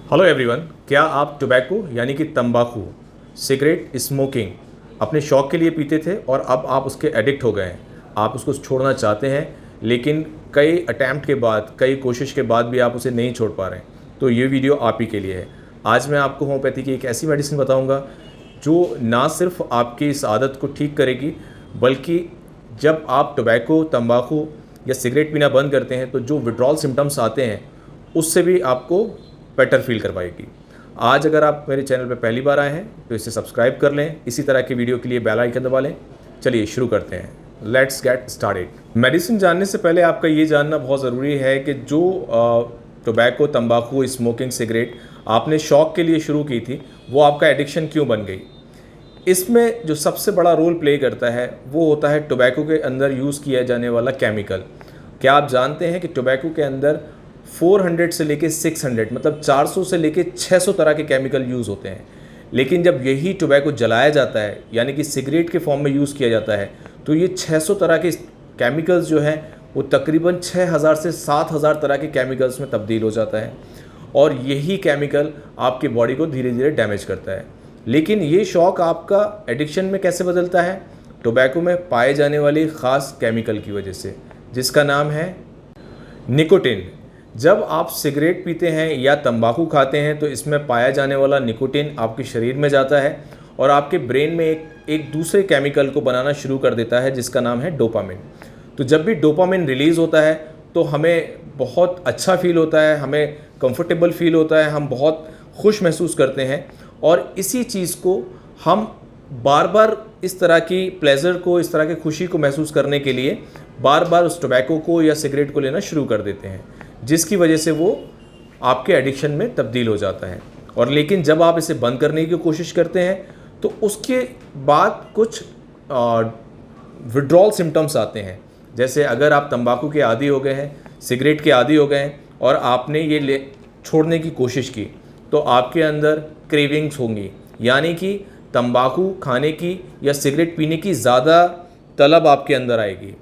Hello everyone, क्या आप tobacco यानी कि तंबाकू, सिगरेट, स्मोकिंग अपने शौक़ के लिए पीते थे और अब आप उसके एडिक्ट हो गए हैं। आप उसको छोड़ना चाहते हैं लेकिन कई अटैम्प्ट के बाद, कई कोशिश के बाद भी आप उसे नहीं छोड़ पा रहे हैं। तो ये वीडियो आप ही के लिए है। आज मैं आपको होम्योपैथी की एक ऐसी मेडिसिन बताऊंगा जो ना सिर्फ आपकी इस आदत को ठीक करेगी, बल्कि जब आप टोबैको, तंबाकू या सिगरेट पीना बंद करते हैं तो जो विड्रॉल सिम्टम्स आते हैं उससे भी आपको बेटर फील करवाएगी। आज अगर आप मेरे चैनल पर पहली बार आए हैं तो इसे सब्सक्राइब कर लें। इसी तरह की वीडियो के लिए बेल आइकन दबा लें। चलिए शुरू करते हैं। Let's get started. मेडिसिन जानने से पहले आपका ये जानना बहुत ज़रूरी है कि जो टोबैको, तंबाकू, स्मोकिंग, सिगरेट आपने शौक़ के लिए शुरू की थी वो आपका एडिक्शन क्यों बन गई। इसमें जो सबसे बड़ा रोल प्ले करता है वो होता है टोबैको के अंदर यूज़ किया जाने वाला केमिकल। क्या आप जानते हैं कि टोबैको के अंदर 400 से लेके 600 मतलब 400 से लेके 600 तरह के केमिकल यूज़ होते हैं। लेकिन जब यही टोबैको जलाया जाता है यानी कि सिगरेट के फॉर्म में यूज़ किया जाता है तो ये 600 तरह के केमिकल्स जो हैं वो तकरीबन 6000 से 7000 तरह के केमिकल्स में तब्दील हो जाता है और यही केमिकल आपकी बॉडी को धीरे धीरे डैमेज करता है। लेकिन ये शौक़ आपका एडिक्शन में कैसे बदलता है? टोबैको में पाए जाने वाली ख़ास केमिकल की वजह से, जिसका नाम है निकोटिन। जब आप सिगरेट पीते हैं या तंबाकू खाते हैं तो इसमें पाया जाने वाला निकोटिन आपके शरीर में जाता है और आपके ब्रेन में एक दूसरे केमिकल को बनाना शुरू कर देता है जिसका नाम है डोपामिन। तो जब भी डोपामिन रिलीज़ होता है तो हमें बहुत अच्छा फील होता है, हमें कंफर्टेबल फील होता है, हम बहुत खुश महसूस करते हैं और इसी चीज़ को हम बार बार इस तरह की प्लेजर को, इस तरह की खुशी को महसूस करने के लिए बार बार उस टोबैको को या सिगरेट को लेना शुरू कर देते हैं, जिसकी वजह से वो आपके एडिक्शन में तब्दील हो जाता है। और लेकिन जब आप इसे बंद करने की कोशिश करते हैं तो उसके बाद कुछ विड्रॉल सिम्टम्स आते हैं। जैसे अगर आप तंबाकू के आदी हो गए हैं, सिगरेट के आदी हो गए हैं और आपने ये छोड़ने की कोशिश की तो आपके अंदर क्रेविंग्स होंगी, यानी कि तंबाकू खाने की या सिगरेट पीने की ज़्यादा तलब आपके अंदर आएगी।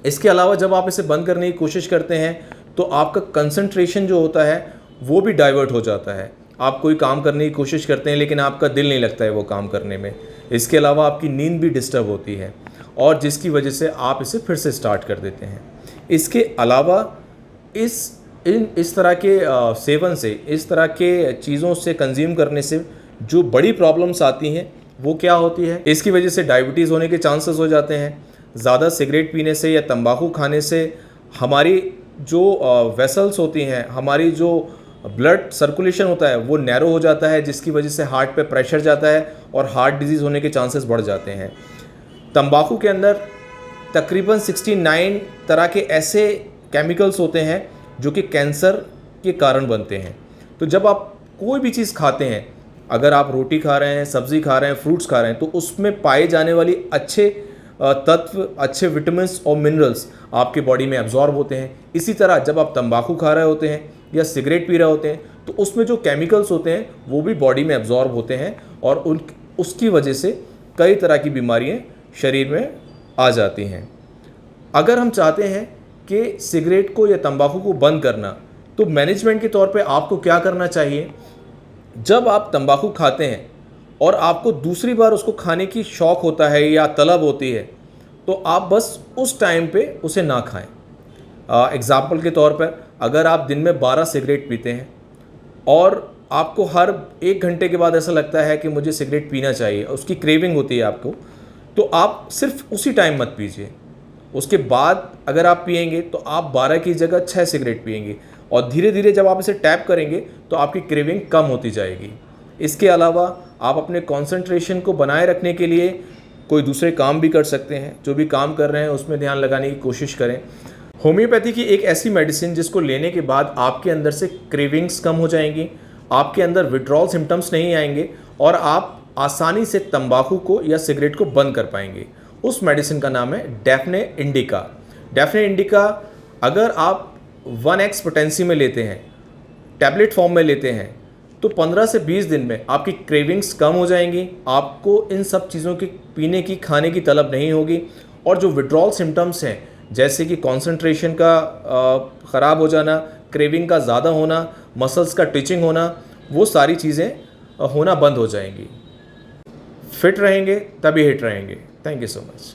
इसके अलावा जब आप इसे बंद करने की कोशिश करते हैं तो आपका कंसंट्रेशन जो होता है वो भी डाइवर्ट हो जाता है। आप कोई काम करने की कोशिश करते हैं लेकिन आपका दिल नहीं लगता है वो काम करने में। इसके अलावा आपकी नींद भी डिस्टर्ब होती है और जिसकी वजह से आप इसे फिर से स्टार्ट कर देते हैं। इसके अलावा इस तरह के सेवन से, इस तरह के चीज़ों से कंज्यूम करने से जो बड़ी प्रॉब्लम्स आती हैं वो क्या होती है? इसकी वजह से डायबिटीज़ होने के चांसेस हो जाते हैं। ज़्यादा सिगरेट पीने से या तंबाकू खाने से हमारी जो वेसल्स होती हैं, हमारी जो ब्लड सर्कुलेशन होता है वो नैरो हो जाता है, जिसकी वजह से हार्ट पे प्रेशर जाता है और हार्ट डिजीज़ होने के चांसेस बढ़ जाते हैं। तंबाकू के अंदर तकरीबन 69 तरह के ऐसे केमिकल्स होते हैं जो कि कैंसर के कारण बनते हैं। तो जब आप कोई भी चीज़ खाते हैं, अगर आप रोटी खा रहे हैं, सब्ज़ी खा रहे हैं, फ्रूट्स खा रहे हैं, तो उसमें पाए जाने वाली अच्छे तत्व, अच्छे विटामिन्स और मिनरल्स आपके बॉडी में एब्जॉर्ब होते हैं। इसी तरह जब आप तंबाकू खा रहे होते हैं या सिगरेट पी रहे होते हैं तो उसमें जो केमिकल्स होते हैं वो भी बॉडी में एब्जॉर्ब होते हैं और उसकी वजह से कई तरह की बीमारियां शरीर में आ जाती हैं। अगर हम चाहते हैं कि सिगरेट को या तंबाकू को बंद करना, तो मैनेजमेंट के तौर पे आपको क्या करना चाहिए? जब आप तंबाकू खाते हैं और आपको दूसरी बार उसको खाने की शौक़ होता है या तलब होती है तो आप बस उस टाइम पे उसे ना खाएं। एग्ज़ाम्पल के तौर पर अगर आप दिन में 12 सिगरेट पीते हैं और आपको हर 1 घंटे के बाद ऐसा लगता है कि मुझे सिगरेट पीना चाहिए, उसकी क्रेविंग होती है आपको, तो आप सिर्फ उसी टाइम मत पीजिए। उसके बाद अगर आप पिएंगे तो आप 12 की जगह 6 सिगरेट पिएंगे और धीरे धीरे जब आप इसे टैप करेंगे तो आपकी क्रेविंग कम होती जाएगी। इसके अलावा आप अपने कंसंट्रेशन को बनाए रखने के लिए कोई दूसरे काम भी कर सकते हैं। जो भी काम कर रहे हैं उसमें ध्यान लगाने की कोशिश करें। होम्योपैथी की एक ऐसी मेडिसिन जिसको लेने के बाद आपके अंदर से क्रेविंग्स कम हो जाएंगी, आपके अंदर विड्रॉल सिम्टम्स नहीं आएंगे और आप आसानी से तंबाकू को या सिगरेट को बंद कर पाएंगे। उस मेडिसिन का नाम है डैफ्ने इंडिका। डैफ्ने इंडिका अगर आप 1x पोटेंसी में लेते हैं, टैबलेट फॉर्म में लेते हैं, तो 15 से 20 दिन में आपकी क्रेविंग्स कम हो जाएंगी, आपको इन सब चीज़ों की पीने की, खाने की तलब नहीं होगी और जो विड्रॉल सिम्टम्स हैं जैसे कि कंसंट्रेशन का ख़राब हो जाना, क्रेविंग का ज़्यादा होना, मसल्स का टिचिंग होना, वो सारी चीज़ें होना बंद हो जाएंगी। फिट रहेंगे तभी हिट रहेंगे। Thank you so much.